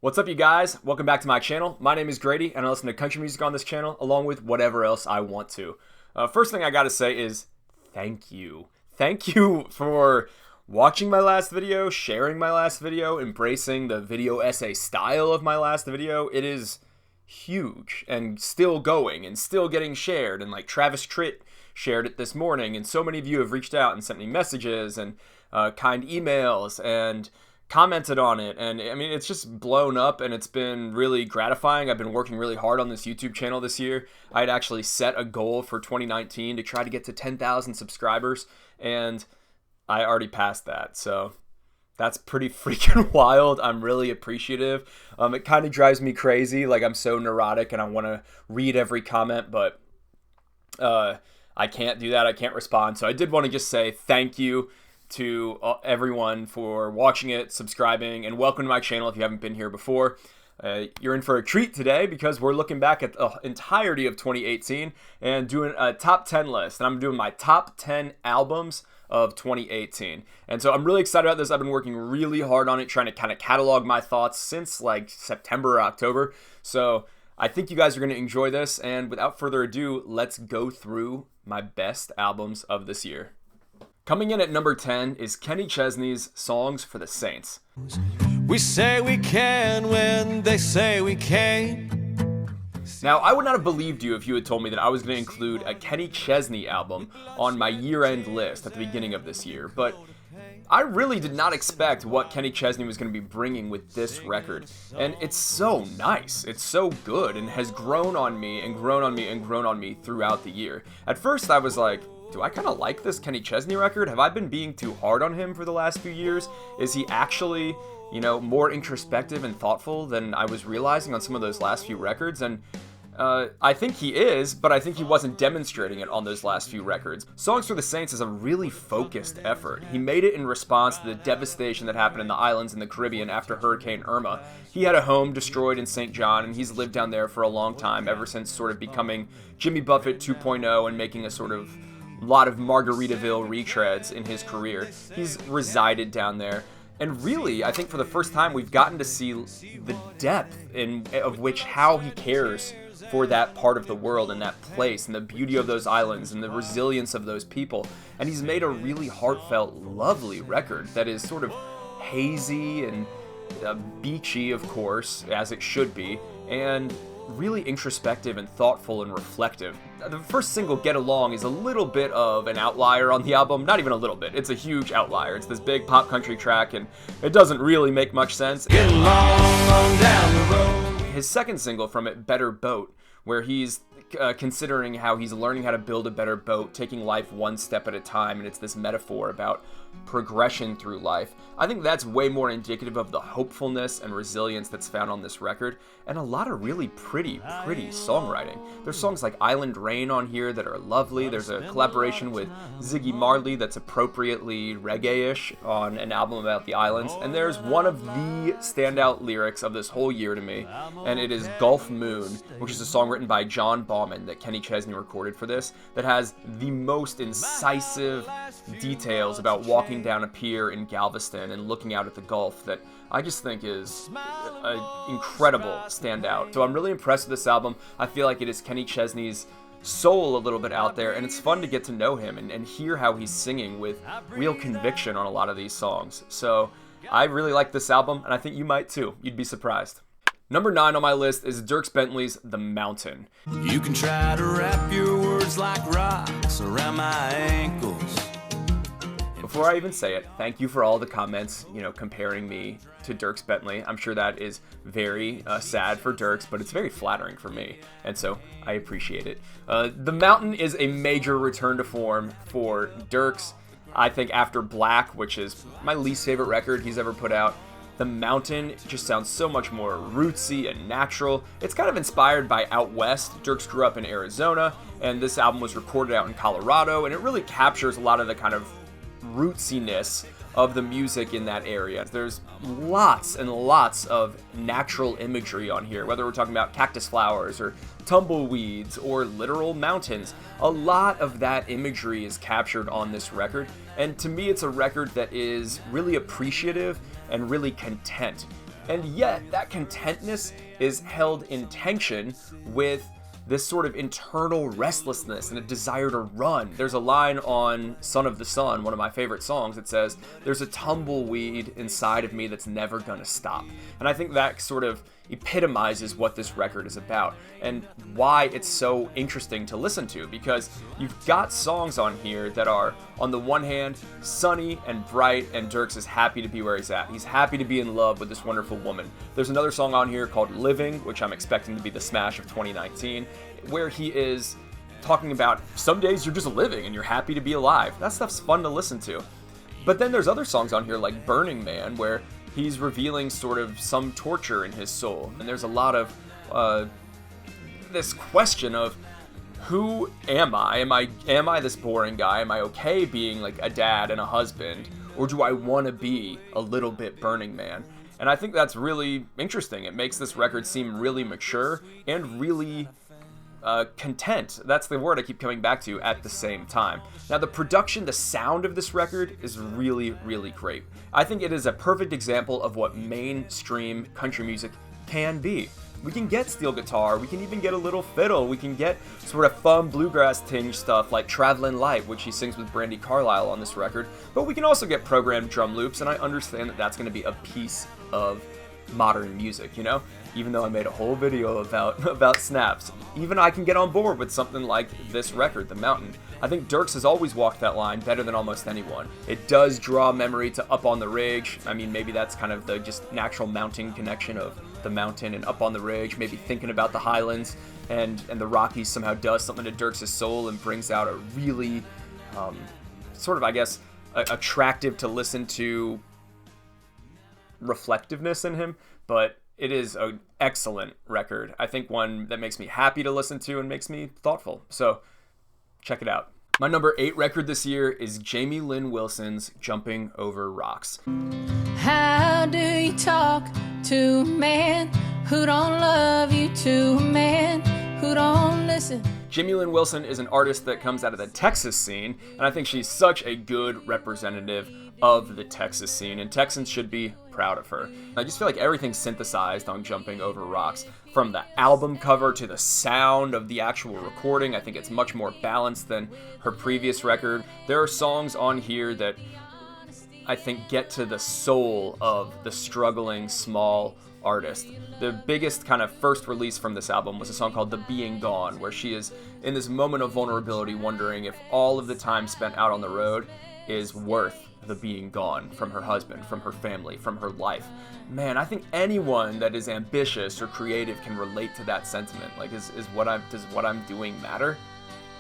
What's up, you guys? Welcome back to my channel. My name is Grady, and I listen to country music on this channel, along with whatever else I want to. First thing I gotta say is thank you. Thank you for watching my last video, sharing my last video, embracing the video essay style of my last video. It is huge and still going and still getting shared, and like Travis Tritt shared it this morning, and so many of you have reached out and sent me messages and kind emails and commented on it, and I mean, it's just blown up, and it's been really gratifying. I've been working really hard on this YouTube channel this year. I had actually set a goal for 2019 to try to get to 10,000 subscribers, and I already passed that, so that's pretty freaking wild. I'm really appreciative. It kind of drives me crazy, like I'm so neurotic and I want to read every comment, but I can't do that. I can't respond, so I did want to just say thank you to everyone for watching it, subscribing, and welcome to my channel if you haven't been here before. You're in for a treat today because we're looking back at the entirety of 2018 and doing a top 10 list, and I'm doing my top 10 albums of 2018. And so I'm really excited about this. I've been working really hard on it, trying to kind of catalog my thoughts since like September or October. So I think you guys are going to enjoy this, and without further ado, let's go through my best albums of this year. Coming in at number 10 is Kenny Chesney's Songs for the Saints. We say we can when they say we can't. Now, I would not have believed you if you had told me that I was going to include a Kenny Chesney album on my year-end list at the beginning of this year, but I really did not expect what Kenny Chesney was going to be bringing with this record, and it's so nice, it's so good, and has grown on me and grown on me and grown on me throughout the year. At first, I was like, do I kind of like this Kenny Chesney record? Have I been being too hard on him for the last few years? Is he actually, you know, more introspective and thoughtful than I was realizing on some of those last few records? And I think he is, but I think he wasn't demonstrating it on those last few records. Songs for the Saints is a really focused effort. He made it in response to the devastation that happened in the islands in the Caribbean after Hurricane Irma. He had a home destroyed in St. John, and he's lived down there for a long time, ever since sort of becoming Jimmy Buffett 2.0 and making a sort of lot of Margaritaville retreads in his career. He's resided down there, and really, I think for the first time, we've gotten to see the depth of which how he cares for that part of the world and that place and the beauty of those islands and the resilience of those people. And he's made a really heartfelt, lovely record that is sort of hazy and beachy, of course, as it should be, and really introspective and thoughtful and reflective. The first single, Get Along, is a little bit of an outlier on the album. Not even a little bit. It's a huge outlier. It's this big pop country track, and it doesn't really make much sense. Get along on down the road. His second single from it, Better Boat, where he's considering how he's learning how to build a better boat, taking life one step at a time, and it's this metaphor about progression through life. I think that's way more indicative of the hopefulness and resilience that's found on this record, and a lot of really pretty songwriting. There's songs like Island Rain on here that are lovely. There's a collaboration with Ziggy Marley that's appropriately reggae-ish on an album about the islands, and there's one of the standout lyrics of this whole year to me, and it is Gulf Moon, which is a song written by John Bauman that Kenny Chesney recorded for this, that has the most incisive details about walking down a pier in Galveston and looking out at the Gulf that I just think is an incredible standout. So I'm really impressed with this album. I feel like it is Kenny Chesney's soul a little bit out there, and it's fun to get to know him and hear how he's singing with real conviction on a lot of these songs. So I really like this album, and I think you might too. You'd be surprised. Number 9 on my list is Dierks Bentley's The Mountain. You can try to wrap your words like rocks around my ankles. Before I even say it, thank you for all the comments, you know, comparing me to Dierks Bentley. I'm sure that is very sad for Dierks, but it's very flattering for me, and so I appreciate it. The Mountain is a major return to form for Dierks. I think after Black, which is my least favorite record he's ever put out, The Mountain just sounds so much more rootsy and natural. It's kind of inspired by Out West. Dierks grew up in Arizona, and this album was recorded out in Colorado, and it really captures a lot of the kind of rootsiness of the music in that area. There's lots and lots of natural imagery on here, whether we're talking about cactus flowers or tumbleweeds or literal mountains. A lot of that imagery is captured on this record, and to me it's a record that is really appreciative and really content. And yet, that contentness is held in tension with this sort of internal restlessness and a desire to run. There's a line on Son of the Sun, one of my favorite songs, that says, "There's a tumbleweed inside of me that's never gonna stop." And I think that sort of epitomizes what this record is about and why it's so interesting to listen to, because you've got songs on here that are, on the one hand, sunny and bright, and Dierks is happy to be where he's at. He's happy to be in love with this wonderful woman. There's another song on here called Living, which I'm expecting to be the smash of 2019, where he is talking about some days you're just living and you're happy to be alive. That stuff's fun to listen to. But then there's other songs on here like Burning Man, where he's revealing sort of some torture in his soul. And there's a lot of this question of, who am I? Am I this boring guy? Am I okay being like a dad and a husband? Or do I want to be a little bit Burning Man? And I think that's really interesting. It makes this record seem really mature and really content. That's the word I keep coming back to at the same time. Now, the production, the sound of this record is really, really great. I think it is a perfect example of what mainstream country music can be. We can get steel guitar, we can even get a little fiddle, we can get sort of fun bluegrass tinge stuff like Travelin' Light, which he sings with Brandi Carlile on this record, but we can also get programmed drum loops, and I understand that that's going to be a piece of modern music, you know? Even though I made a whole video about snaps, even I can get on board with something like this record, The Mountain. I think Dierks has always walked that line better than almost anyone. It does draw memory to Up on the Ridge. I mean, maybe that's kind of the just natural mountain connection of The Mountain and Up on the Ridge, maybe thinking about the Highlands, and the Rockies somehow does something to Dierks' soul and brings out a really sort of, I guess, attractive to listen to reflectiveness in him, but it is an excellent record. I think one that makes me happy to listen to and makes me thoughtful. So check it out. My number 8 record this year is Jamie Lynn Wilson's Jumping Over Rocks. How do you talk to a man who don't love you, to a man who don't listen? Jamie Lynn Wilson is an artist that comes out of the Texas scene, and I think she's such a good representative of the Texas scene, and Texans should be proud of her. I just feel like everything's synthesized on Jumping Over Rocks. From the album cover to the sound of the actual recording, I think it's much more balanced than her previous record. There are songs on here that I think get to the soul of the struggling small artist. The biggest kind of first release from this album was a song called The Being Gone, where she is in this moment of vulnerability wondering if all of the time spent out on the road is worth the being gone from her husband, from her family, from her life. Man, I think anyone that is ambitious or creative can relate to that sentiment. Like, does what I'm doing matter?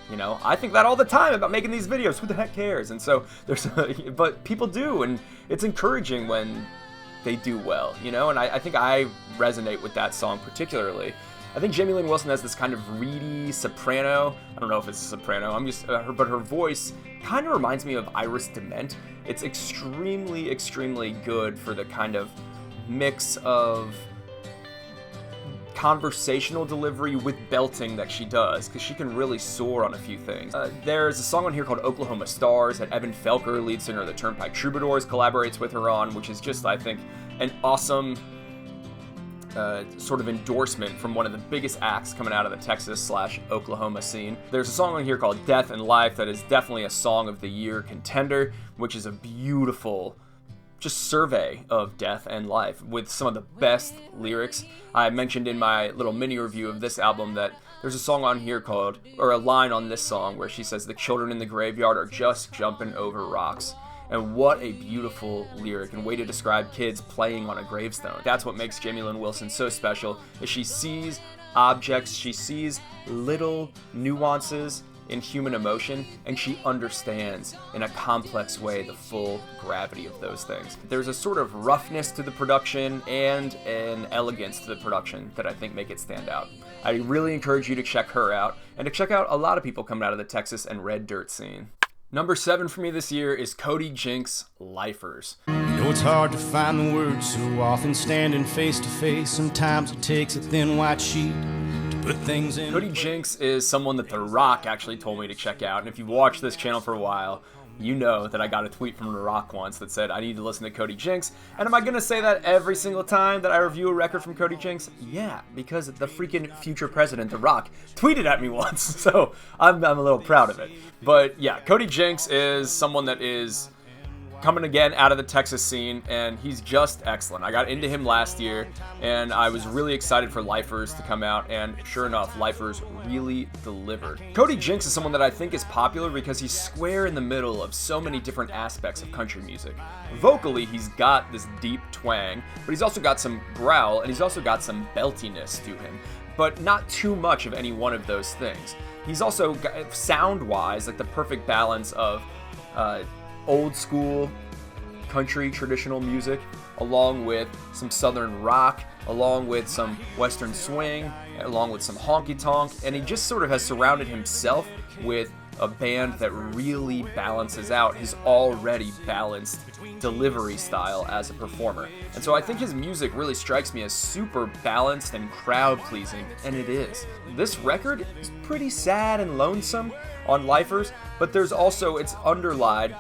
You know, I think that all the time about making these videos. Who the heck cares? And so but people do, and it's encouraging when they do well, you know? And I think I resonate with that song particularly. I think Jamie Lynn Wilson has this kind of reedy soprano. I don't know if it's a soprano. But her voice kind of reminds me of Iris DeMent. It's extremely, extremely good for the kind of mix of conversational delivery with belting that she does, because she can really soar on a few things. There's a song on here called Oklahoma Stars that Evan Felker, lead singer of the Turnpike Troubadours, collaborates with her on, which is just, I think, an awesome sort of endorsement from one of the biggest acts coming out of the Texas/Oklahoma scene. There's a song on here called Death and Life that is definitely a Song of the Year contender, which is a beautiful just survey of death and life with some of the best lyrics. I mentioned in my little mini review of this album that there's a song on here called, or a line on this song where she says, "The children in the graveyard are just jumping over rocks." And what a beautiful lyric and way to describe kids playing on a gravestone. That's what makes Jamie Lynn Wilson so special, is she sees objects, she sees little nuances in human emotion, and she understands in a complex way the full gravity of those things. There's a sort of roughness to the production and an elegance to the production that I think make it stand out. I really encourage you to check her out, and to check out a lot of people coming out of the Texas and red dirt scene. Number 7 for me this year is Cody Jinks' Lifers. You know it's hard to find the words so often standing face to face. Sometimes it takes a thin white sheet to put things in. Cody Jinks is someone that The Rock actually told me to check out, and if you've watched this channel for a while, you know that I got a tweet from The Rock once that said I need to listen to Cody Jinks. And am I going to say that every single time that I review a record from Cody Jinks? Yeah, because the freaking future president, The Rock, tweeted at me once, so I'm a little proud of it. But yeah, Cody Jinks is someone that is coming again out of the Texas scene, and he's just excellent. I got into him last year, and I was really excited for Lifers to come out, and sure enough, Lifers really delivered. Cody Jinks is someone that I think is popular because he's square in the middle of so many different aspects of country music. Vocally, he's got this deep twang, but he's also got some growl, and he's also got some beltiness to him, but not too much of any one of those things. He's also, sound-wise, like the perfect balance of old school country traditional music, along with some southern rock, along with some western swing, along with some honky tonk, and he just sort of has surrounded himself with a band that really balances out his already balanced delivery style as a performer. And so I think his music really strikes me as super balanced and crowd pleasing, and it is. This record is pretty sad and lonesome on Lifers, but there's also, it's undergirded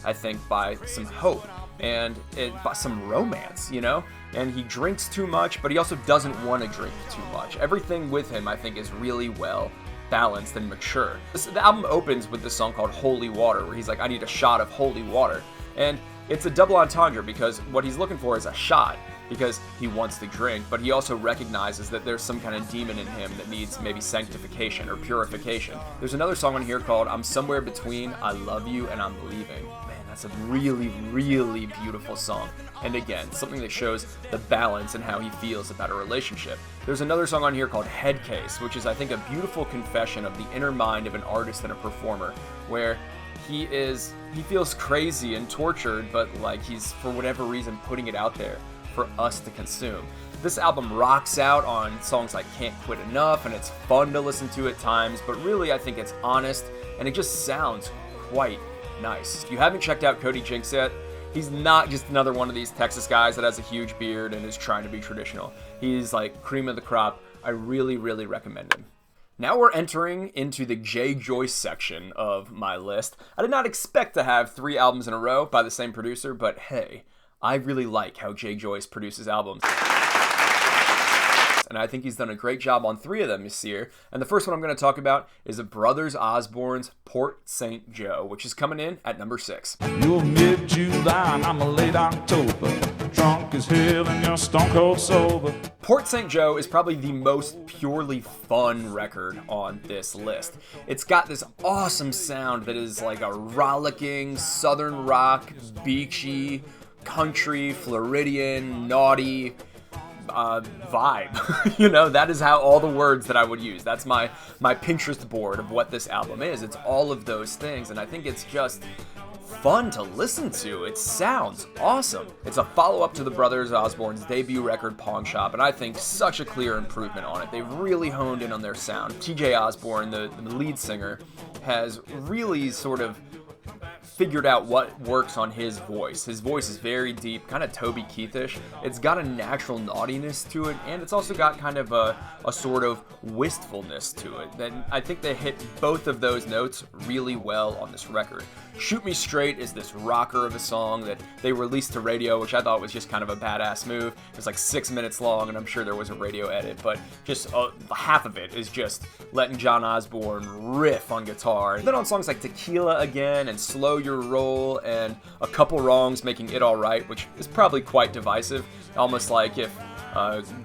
I think, by some hope and by some romance, you know? And he drinks too much, but he also doesn't want to drink too much. Everything with him, I think, is really well balanced and mature. The album opens with this song called Holy Water, where he's like, I need a shot of holy water. And it's a double entendre because what he's looking for is a shot, because he wants to drink, but he also recognizes that there's some kind of demon in him that needs maybe sanctification or purification. There's another song on here called I'm Somewhere Between I Love You and I'm Leaving. Man, that's a really, really beautiful song. And again, something that shows the balance and how he feels about a relationship. There's another song on here called Head Case, which is, I think, a beautiful confession of the inner mind of an artist and a performer, where he feels crazy and tortured, but like he's, for whatever reason, putting it out there for us to consume. This album rocks out on songs like Can't Quit Enough, and it's fun to listen to at times, but really I think it's honest, and it just sounds quite nice. If you haven't checked out Cody Jinks yet, he's not just another one of these Texas guys that has a huge beard and is trying to be traditional. He's like cream of the crop. I really, really recommend him. Now we're entering into the Jay Joyce section of my list. I did not expect to have 3 albums in a row by the same producer, but hey, I really like how Jay Joyce produces albums. And I think he's done a great job on 3 of them this year. And the first one I'm going to talk about is the Brothers Osborne's Port St. Joe, which is coming in at number 6. You're mid-July and I'm a late October. Drunk as hell and you're stone cold sober. Port St. Joe is probably the most purely fun record on this list. It's got this awesome sound that is like a rollicking, southern rock, beachy, country, Floridian, naughty vibe. You know, that is how all the words that I would use. That's my Pinterest board of what this album is. It's all of those things, and I think it's just fun to listen to. It sounds awesome. It's a follow-up to the Brothers Osborne's debut record, Pawn Shop, and I think such a clear improvement on it. They've really honed in on their sound. TJ Osborne, the lead singer, has really sort of figured out what works on his voice. His voice is very deep, kind of Toby Keithish. It's got a natural naughtiness to it, and it's also got kind of a sort of wistfulness to it. And I think they hit both of those notes really well on this record. Shoot Me Straight is this rocker of a song that they released to radio, which I thought was just kind of a badass move. It was like 6 minutes long, and I'm sure there was a radio edit, but just half of it is just letting John Osborne riff on guitar. And then on songs like Tequila Again and Slow Your Roll and A Couple Wrongs Making It Alright, which is probably quite divisive, almost like if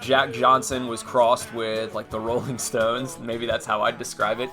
Jack Johnson was crossed with like the Rolling Stones, maybe that's how I'd describe it,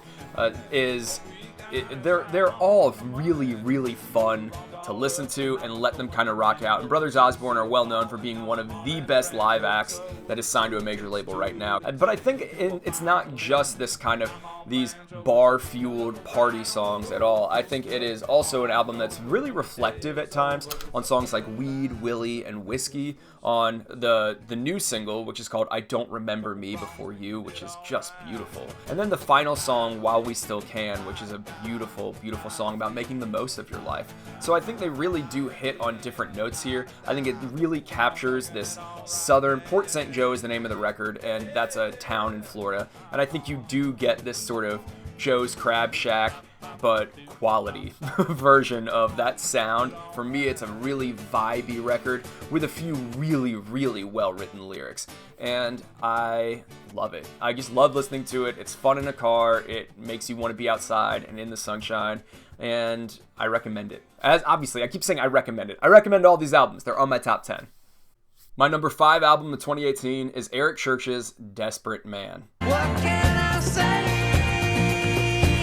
they're all really, really fun to listen to and let them kind of rock out. And Brothers Osborne are well known for being one of the best live acts that is signed to a major label right now. But I think it's not just this kind of these bar-fueled party songs at all. I think it is also an album that's really reflective at times on songs like Weed, Willie, and Whiskey, on the new single, which is called I Don't Remember Me Before You, which is just beautiful. And then the final song, While We Still Can, which is a beautiful, beautiful song about making the most of your life. So I think they really do hit on different notes here. I think it really captures this southern, Port St. Joe is the name of the record, and that's a town in Florida. And I think you do get this sort of Joe's Crab Shack but quality version of that sound. For me, it's a really vibey record with a few really, really well-written lyrics, and I love it. I just love listening to it. It's fun in a car. It makes you want to be outside and in the sunshine, and I recommend it. As obviously, I keep saying I recommend it. I recommend all these albums. They're on my top 10. My number 5 album of 2018 is Eric Church's Desperate Man. What can I say?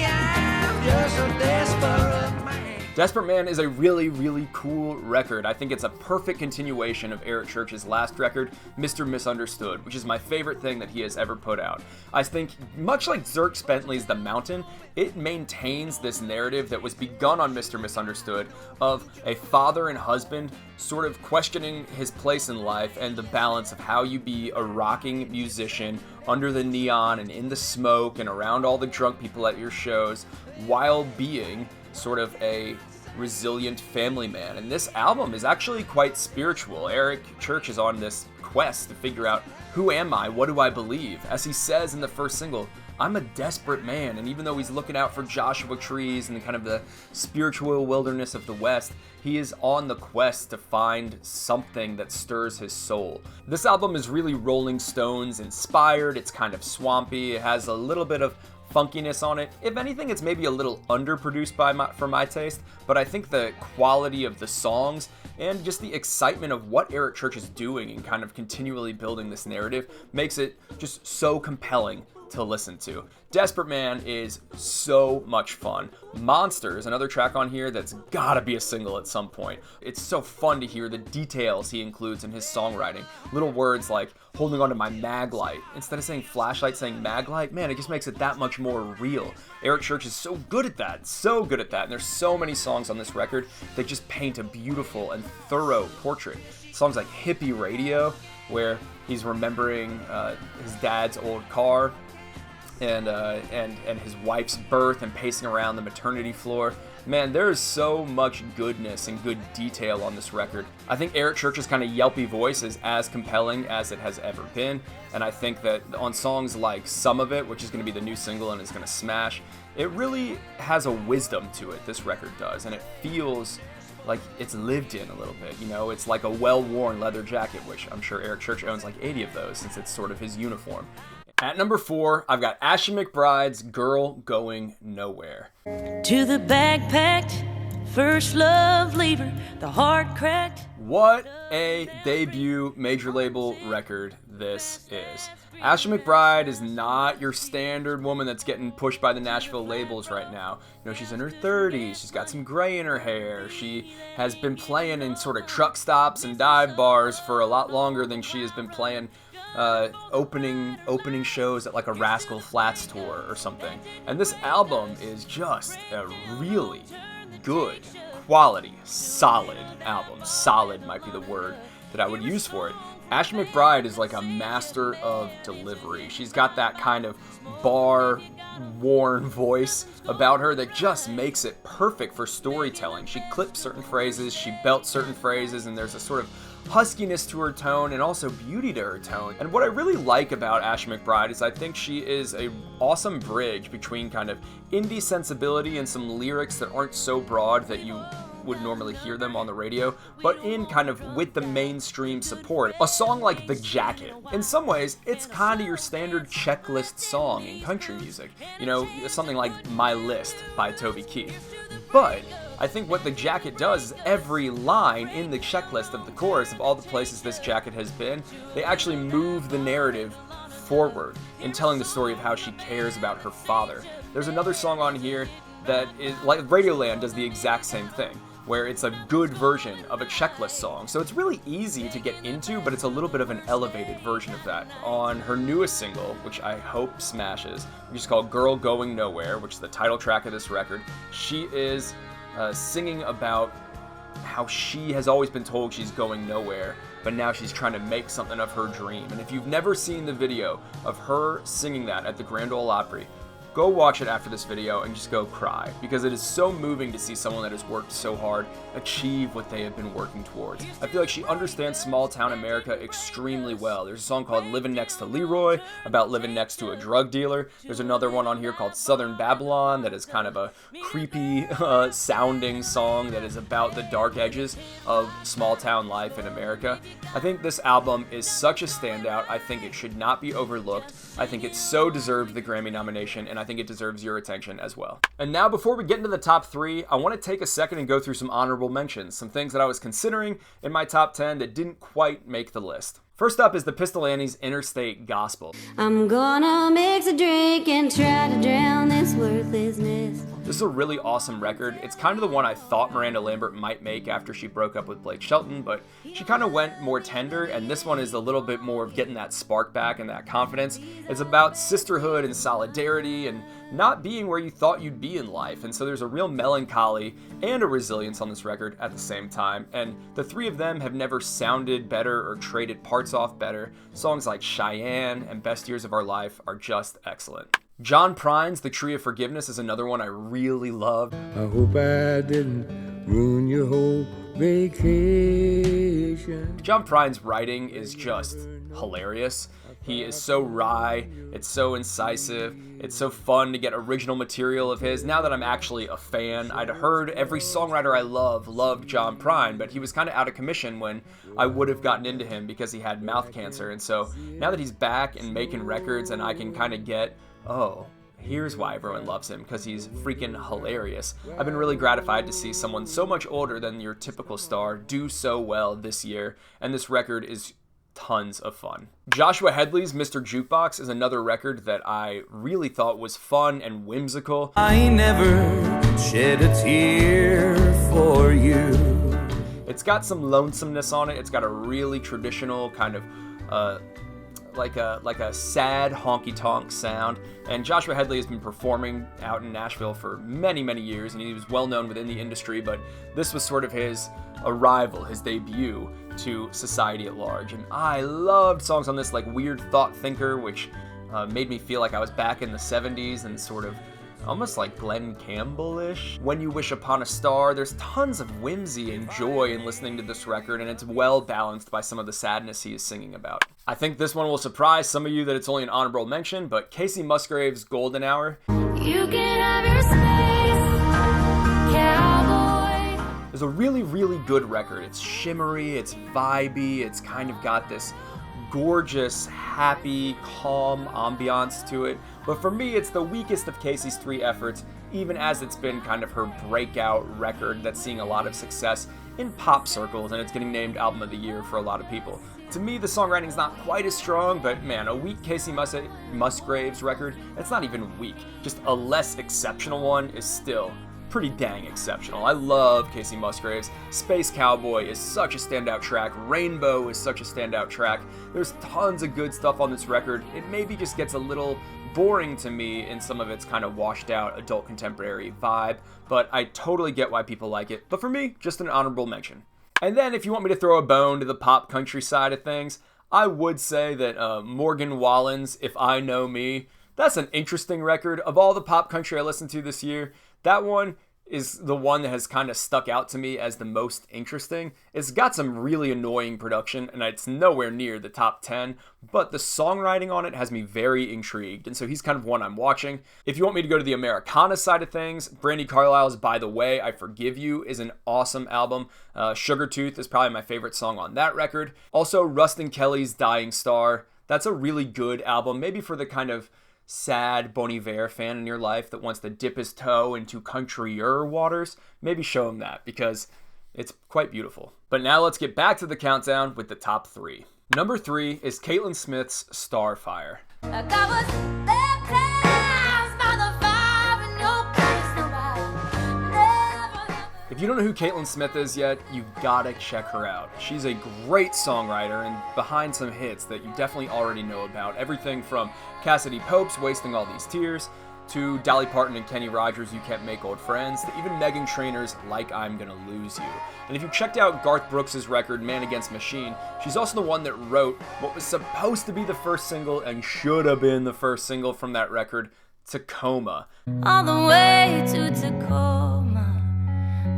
I'm just a desperate man. Desperate Man is a really, really cool record. I think it's a perfect continuation of Eric Church's last record, Mr. Misunderstood, which is my favorite thing that he has ever put out. I think, much like Dierks Bentley's The Mountain, it maintains this narrative that was begun on Mr. Misunderstood of a father and husband sort of questioning his place in life and the balance of how you be a rocking musician under the neon and in the smoke and around all the drunk people at your shows while being sort of a resilient family man. And this album is actually quite spiritual. Eric Church is on this quest to figure out, who am I? What do I believe? As he says in the first single, I'm a desperate man. And even though he's looking out for Joshua trees and kind of the spiritual wilderness of the West, he is on the quest to find something that stirs his soul. This album is really Rolling Stones inspired. It's kind of swampy. It has a little bit of funkiness on it. If anything, it's maybe a little underproduced for my taste, but I think the quality of the songs and just the excitement of what Eric Church is doing and kind of continually building this narrative makes it just so compelling to listen to. Desperate Man is so much fun. Monsters, another track on here that's gotta be a single at some point. It's so fun to hear the details he includes in his songwriting. Little words like holding onto my mag light. Instead of saying flashlight, saying mag light, man, it just makes it that much more real. Eric Church is so good at that, And there's so many songs on this record that just paint a beautiful and thorough portrait. Songs like Hippie Radio, where he's remembering his dad's old car, and his wife's birth and pacing around the maternity floor. Man, there is so much goodness and good detail on this record. I think Eric Church's kind of yelpy voice is as compelling as it has ever been, and I think that on songs like Some of It, which is going to be the new single and is going to smash, it really has a wisdom to it, this record does, and it feels like it's lived in a little bit, you know? It's like a well-worn leather jacket, which I'm sure Eric Church owns like 80 of those since it's sort of his uniform. At number 4, I've got Ashley McBryde's Girl Going Nowhere. To the bag-packed, first love leaver, the heart cracked. What a debut major label record this is. Ashley McBryde is not your standard woman that's getting pushed by the Nashville labels right now. You know, she's in her 30s, she's got some gray in her hair, she has been playing in sort of truck stops and dive bars for a lot longer than she has been playing opening shows at like a Rascal Flatts tour or something. And this album is just a really good quality, solid album. Solid might be the word that I would use for it. Ashley McBryde is like a master of delivery. She's got that kind of bar-worn voice about her that just makes it perfect for storytelling. She clips certain phrases, she belts certain phrases, and there's a sort of huskiness to her tone and also beauty to her tone. And what I really like about Ashley McBryde is I think she is a awesome bridge between kind of indie sensibility and some lyrics that aren't so broad that you would normally hear them on the radio, but in kind of with the mainstream support. A song like The Jacket, in some ways, it's kind of your standard checklist song in country music. You know, something like My List by Toby Keith. But I think what The Jacket does is every line in the checklist of the chorus of all the places this jacket has been, they actually move the narrative forward in telling the story of how she cares about her father. There's another song on here that is like Radioland does the exact same thing, where it's a good version of a checklist song. So it's really easy to get into, but it's a little bit of an elevated version of that. On her newest single, which I hope smashes, which is called Girl Going Nowhere, which is the title track of this record, she is singing about how she has always been told she's going nowhere, but now she's trying to make something of her dream. And if you've never seen the video of her singing that at the Grand Ole Opry, go watch it after this video and just go cry, because it is so moving to see someone that has worked so hard achieve what they have been working towards. I feel like she understands small town America extremely well. There's a song called Living Next to Leroy about living next to a drug dealer. There's another one on here called Southern Babylon that is kind of a creepy sounding song that is about the dark edges of small town life in America. I think this album is such a standout. I think it should not be overlooked. I think it so deserved the Grammy nomination, and I think it deserves your attention as well. And now, before we get into the top 3, I want to take a second and go through some honorable mentions, some things that I was considering in my top 10 that didn't quite make the list. First up is the Pistol Annie's Interstate Gospel. I'm gonna mix a drink and try to drown this worthlessness. This is a really awesome record. It's kind of the one I thought Miranda Lambert might make after she broke up with Blake Shelton, but she kind of went more tender, and this one is a little bit more of getting that spark back and that confidence. It's about sisterhood and solidarity and not being where you thought you'd be in life, and so there's a real melancholy and a resilience on this record at the same time, and the three of them have never sounded better or traded parts off better. Songs like Cheyenne and Best Years of Our Life are just excellent. John Prine's The Tree of Forgiveness is another one I really loved. I hope I didn't ruin your whole vacation. John Prine's writing is just hilarious. He is so wry, it's so incisive, it's so fun to get original material of his. Now that I'm actually a fan, I'd heard every songwriter I loved John Prine, but he was kind of out of commission when I would have gotten into him because he had mouth cancer. And so now that he's back and making records and I can kind of get, oh, here's why everyone loves him, because he's freaking hilarious. I've been really gratified to see someone so much older than your typical star do so well this year, and this record is tons of fun. Joshua Headley's Mr. Jukebox is another record that I really thought was fun and whimsical. I never shed a tear for you. It's got some lonesomeness on it. It's got a really traditional kind of like a sad honky-tonk sound, and Joshua Headley has been performing out in Nashville for many years, and he was well known within the industry, but this was sort of his arrival, his debut to society at large, and I loved songs on this like Weird Thought Thinker, which made me feel like I was back in the 70s and sort of almost like Glenn Campbell-ish. When You Wish Upon a Star, there's tons of whimsy and joy in listening to this record, and it's well balanced by some of the sadness he is singing about. I think this one will surprise some of you that it's only an honorable mention, but Casey Musgrave's Golden Hour. You can have your space, cowboy. Is a really good record. It's shimmery, it's vibey, it's kind of got this gorgeous, happy, calm ambiance to it. But for me, it's the weakest of Casey's three efforts, even as it's been kind of her breakout record that's seeing a lot of success in pop circles, and it's getting named Album of the Year for a lot of people. To me, the songwriting's not quite as strong, but man, a weak Casey Musgraves record, it's not even weak. Just a less exceptional one is still pretty dang exceptional. I love Casey Musgraves. Space Cowboy is such a standout track. Rainbow is such a standout track. There's tons of good stuff on this record. It maybe just gets a little boring to me in some of its kind of washed out adult contemporary vibe, but I totally get why people like it. But for me, just an honorable mention. And then if you want me to throw a bone to the pop country side of things, I would say that Morgan Wallen's If I Know Me, that's an interesting record. Of all the pop country I listened to this year, that one is the one that has kind of stuck out to me as the most interesting. It's got some really annoying production, and it's nowhere near the top 10, but the songwriting on it has me very intrigued, and so he's kind of one I'm watching. If you want me to go to the Americana side of things, Brandi Carlile's By the Way, I Forgive You is an awesome album. Sugartooth is probably my favorite song on that record. Also, Rustin Kelly's Dying Star, that's a really good album, maybe for the kind of sad Bon Iver fan in your life that wants to dip his toe into countryer waters, maybe show him that, because it's quite beautiful. But now let's get back to the countdown with the top 3. Number 3 is Caitlyn Smith's Starfire. If you don't know who Caitlyn Smith is yet, you've gotta check her out. She's a great songwriter and behind some hits that you definitely already know about. Everything from Cassidy Pope's Wasting All These Tears, to Dolly Parton and Kenny Rogers' You Can't Make Old Friends, to even Meghan Trainor's Like I'm Gonna Lose You. And if you checked out Garth Brooks' record Man Against Machine, she's also the one that wrote what was supposed to be the first single and should have been the first single from that record, Tacoma. On the way to Tacoma,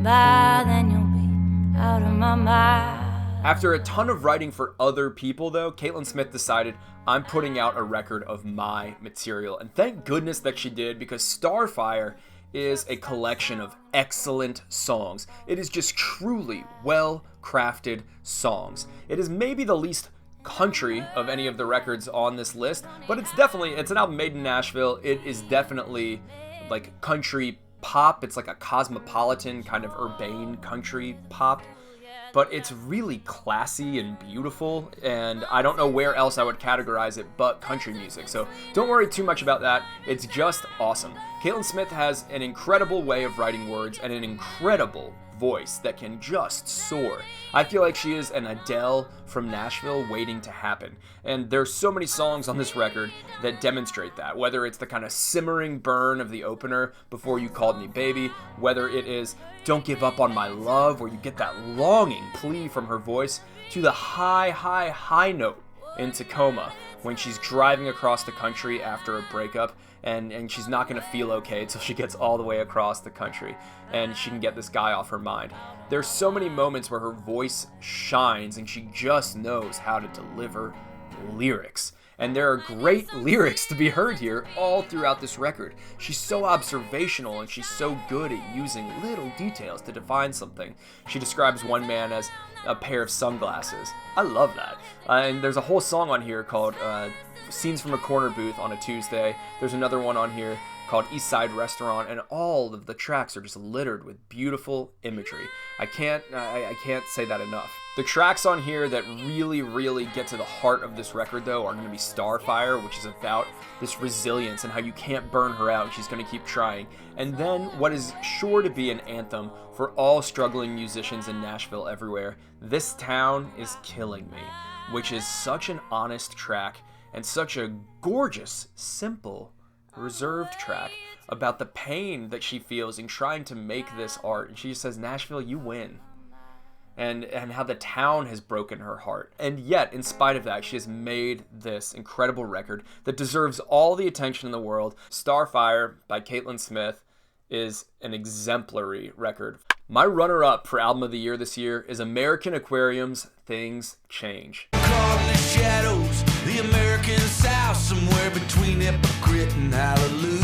by then you'll be out of my mind. After a ton of writing for other people, though, Caitlyn Smith decided, I'm putting out a record of my material. And thank goodness that she did, because Starfire is a collection of excellent songs. It is just truly well-crafted songs. It is maybe the least country of any of the records on this list, but it's an album made in Nashville. It is definitely like country pop. It's like a cosmopolitan kind of urbane country pop, but it's really classy and beautiful, and I don't know where else I would categorize it but country music. So don't worry too much about that. It's just awesome. Caitlyn Smith has an incredible way of writing words and an incredible voice that can just soar. I feel like she is an Adele from Nashville waiting to happen. And there's so many songs on this record that demonstrate that, whether it's the kind of simmering burn of the opener, Before You Called Me Baby, whether it is Don't Give Up on My Love, where you get that longing plea from her voice, to the high note in Tacoma when she's driving across the country after a breakup, and she's not going to feel okay until she gets all the way across the country and she can get this guy off her mind. There's so many moments where her voice shines and she just knows how to deliver lyrics. And there are great lyrics to be heard here all throughout this record. She's so observational and she's so good at using little details to define something. She describes one man as a pair of sunglasses. I love that. And there's a whole song on here called Scenes from a Corner Booth on a Tuesday. There's another one on here called East Side Restaurant, and all of the tracks are just littered with beautiful imagery. I can't say that enough. The tracks on here that really get to the heart of this record, though, are going to be Starfire, which is about this resilience and how you can't burn her out and she's going to keep trying. And then what is sure to be an anthem for all struggling musicians in Nashville everywhere, This Town Is Killing Me, which is such an honest track and such a gorgeous, simple, reserved track about the pain that she feels in trying to make this art. And she just says, Nashville, you win. And how the town has broken her heart. And yet, in spite of that, she has made this incredible record that deserves all the attention in the world. Starfire by Caitlyn Smith is an exemplary record. My runner-up for Album of the Year this year is American Aquarium's Things Change. Caught in the shadows, the American South, somewhere between hypocrite and hallelujah.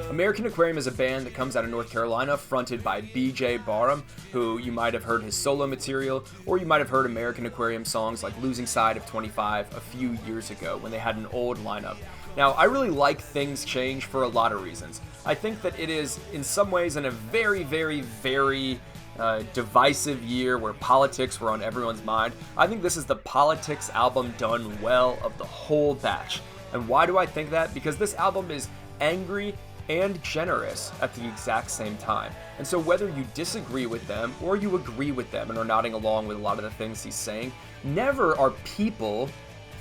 American Aquarium is a band that comes out of North Carolina, fronted by B.J. Barham, who you might have heard his solo material, or you might have heard American Aquarium songs like Losing Side of 25 a few years ago when they had an old lineup. Now, I really like Things Change for a lot of reasons. I think that it is, in some ways, in a very divisive year where politics were on everyone's mind. I think this is the politics album done well of the whole batch. And why do I think that? Because this album is angry and generous at the exact same time. And so whether you disagree with them or you agree with them and are nodding along with a lot of the things he's saying, never are people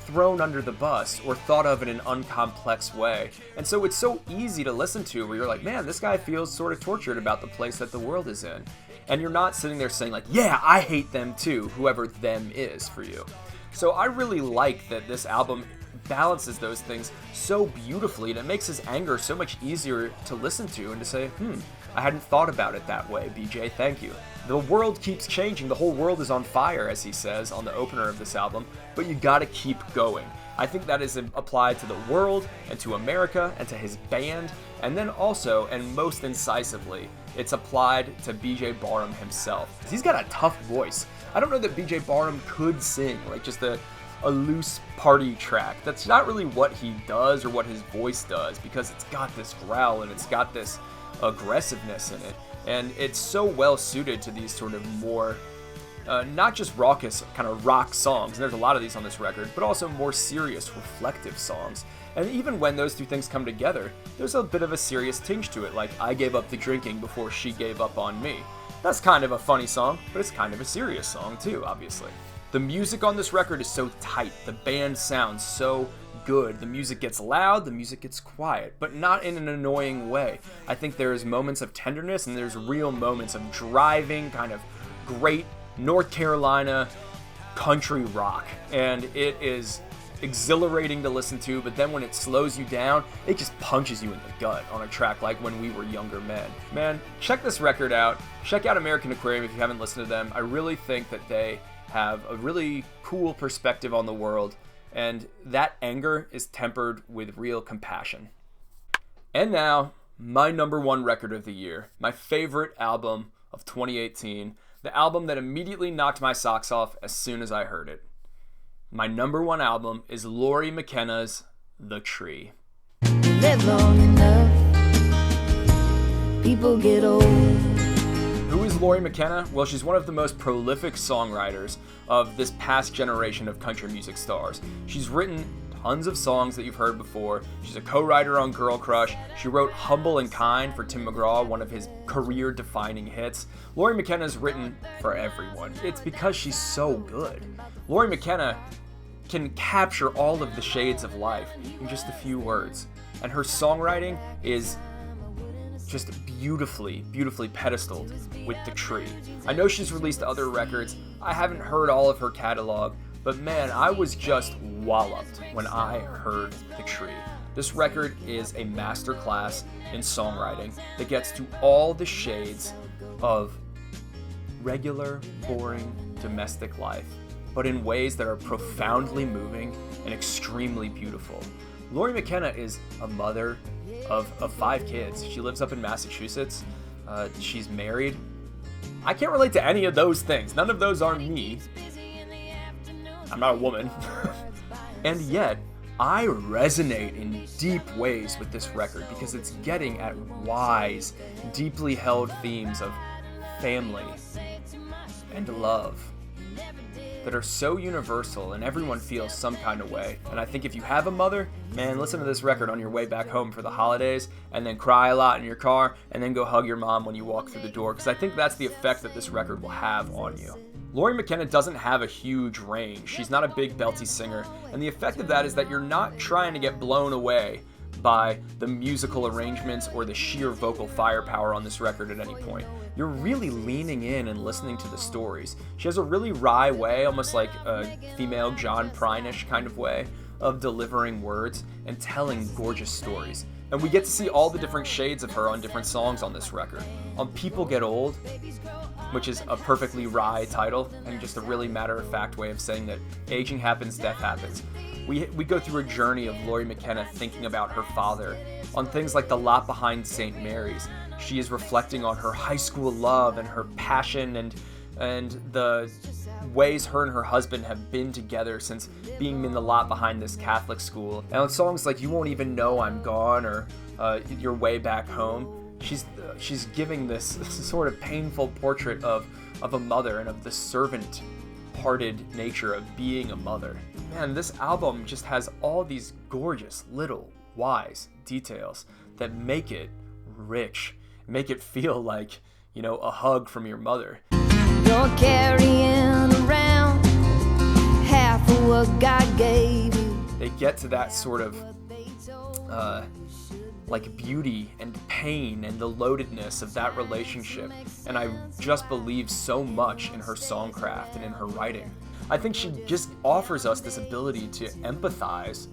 thrown under the bus or thought of in an uncomplex way. And so it's so easy to listen to where you're like, man, this guy feels sort of tortured about the place that the world is in. And you're not sitting there saying like, yeah, I hate them too, whoever them is for you. So I really like that this album balances those things so beautifully, and it makes his anger so much easier to listen to and to say, I hadn't thought about it that way, BJ, thank you. The world keeps changing, the whole world is on fire, as he says on the opener of this album, but you gotta keep going. I think that is applied to the world and to America and to his band, and then also, and most incisively, it's applied to BJ Barham himself. He's got a tough voice. I don't know that BJ Barham could sing, like just a loose party track. That's not really what he does or what his voice does, because it's got this growl and it's got this aggressiveness in it, and it's so well suited to these sort of more not just raucous kind of rock songs, and there's a lot of these on this record, but also more serious, reflective songs. And even when those two things come together, there's a bit of a serious tinge to it, like I gave up the drinking before she gave up on me. That's kind of a funny song, but it's kind of a serious song too, obviously. The music on this record is so tight, the band sounds so good, the music gets loud, the music gets quiet, but not in an annoying way. I think there's moments of tenderness and there's real moments of driving, kind of great North Carolina country rock, and it is exhilarating to listen to, but then when it slows you down, it just punches you in the gut on a track like When We Were Younger Men. Man, check this record out. Check out American Aquarium if you haven't listened to them. I really think that they have a really cool perspective on the world, and that anger is tempered with real compassion. And now, my number one record of the year, my favorite album of 2018, the album that immediately knocked my socks off as soon as I heard it. My number one album is Lori McKenna's The Tree. Live long enough, people get old. Who is Lori McKenna? Well, she's one of the most prolific songwriters of this past generation of country music stars. She's written tons of songs that you've heard before. She's a co-writer on Girl Crush. She wrote Humble and Kind for Tim McGraw, one of his career-defining hits. Lori McKenna's written for everyone. It's because she's so good. Lori McKenna can capture all of the shades of life in just a few words. And her songwriting is just beautifully pedestaled with The Tree. I know she's released other records. I haven't heard all of her catalog, but man, I was just walloped when I heard The Tree. This record is a masterclass in songwriting that gets to all the shades of regular, boring, domestic life, but in ways that are profoundly moving and extremely beautiful. Lori McKenna is a mother of 5 kids. She lives up in Massachusetts. She's married. I can't relate to any of those things. None of those are me. I'm not a woman. And yet, I resonate in deep ways with this record because it's getting at wise, deeply held themes of family and love that are so universal and everyone feels some kind of way. And I think if you have a mother, man, listen to this record on your way back home for the holidays and then cry a lot in your car and then go hug your mom when you walk through the door, because I think that's the effect that this record will have on you. Lori McKenna doesn't have a huge range. She's not a big belty singer, and the effect of that is that you're not trying to get blown away by the musical arrangements or the sheer vocal firepower on this record at any point. You're really leaning in and listening to the stories. She has a really wry way, almost like a female John Prine-ish kind of way of delivering words and telling gorgeous stories. And we get to see all the different shades of her on different songs on this record. On People Get Old, which is a perfectly wry title and just a really matter-of-fact way of saying that aging happens, death happens. We go through a journey of Lori McKenna thinking about her father. On things like The Lot Behind St. Mary's, she is reflecting on her high school love and her passion and the ways her and her husband have been together since being in the lot behind this Catholic school. And on songs like You Won't Even Know I'm Gone or Your Way Back Home, she's giving this sort of painful portrait of a mother and of the servant-hearted nature of being a mother. Man, this album just has all these gorgeous little wise details that make it rich, make it feel like, you know, a hug from your mother. You're carrying around half of what God gave you. They get to that sort of like beauty and pain and the loadedness of that relationship, and I just believe so much in her songcraft and in her writing. I think she just offers us this ability to empathize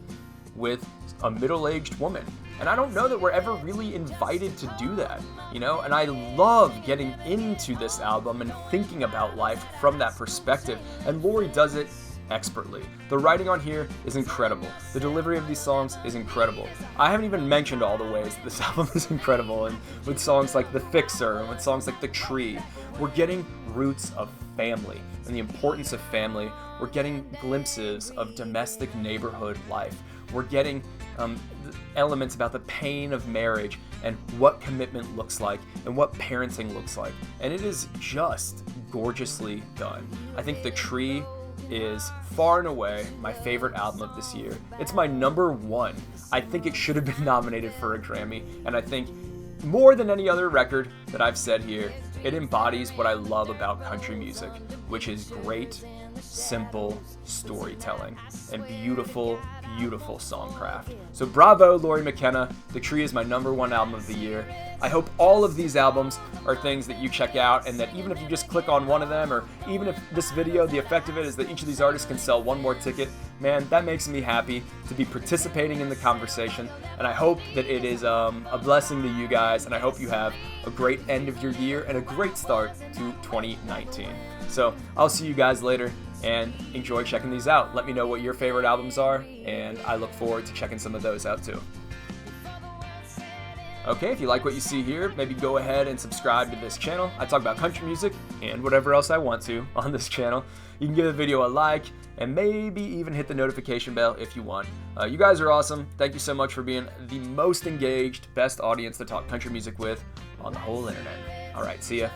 with a middle-aged woman, and I don't know that we're ever really invited to do that, you know? And I love getting into this album and thinking about life from that perspective, and Lori does it expertly. The writing on here is incredible. The delivery of these songs is incredible. I haven't even mentioned all the ways that this album is incredible, and with songs like The Fixer and with songs like The Tree, we're getting roots of family and the importance of family. We're getting glimpses of domestic neighborhood life. We're getting elements about the pain of marriage and what commitment looks like and what parenting looks like. And it is just gorgeously done. I think The Tree is far and away my favorite album of this year. It's my number one. I think it should have been nominated for a Grammy, and I think more than any other record that I've said here, it embodies what I love about country music, which is great simple storytelling and beautiful, beautiful songcraft. So bravo, Lori McKenna. The Tree is my #1 album of the year. I hope all of these albums are things that you check out, and that even if you just click on one of them, or even if this video, the effect of it is that each of these artists can sell one more ticket, man, that makes me happy to be participating in the conversation. And I hope that it is a blessing to you guys, and I hope you have a great end of your year and a great start to 2019. So I'll see you guys later, and enjoy checking these out. Let me know what your favorite albums are, and I look forward to checking some of those out too. Okay, if you like what you see here, maybe go ahead and subscribe to this channel. I talk about country music and whatever else I want to on this channel. You can give the video a like and maybe even hit the notification bell if you want. You guys are awesome. Thank you so much for being the most engaged, best audience to talk country music with on the whole internet. All right, see ya.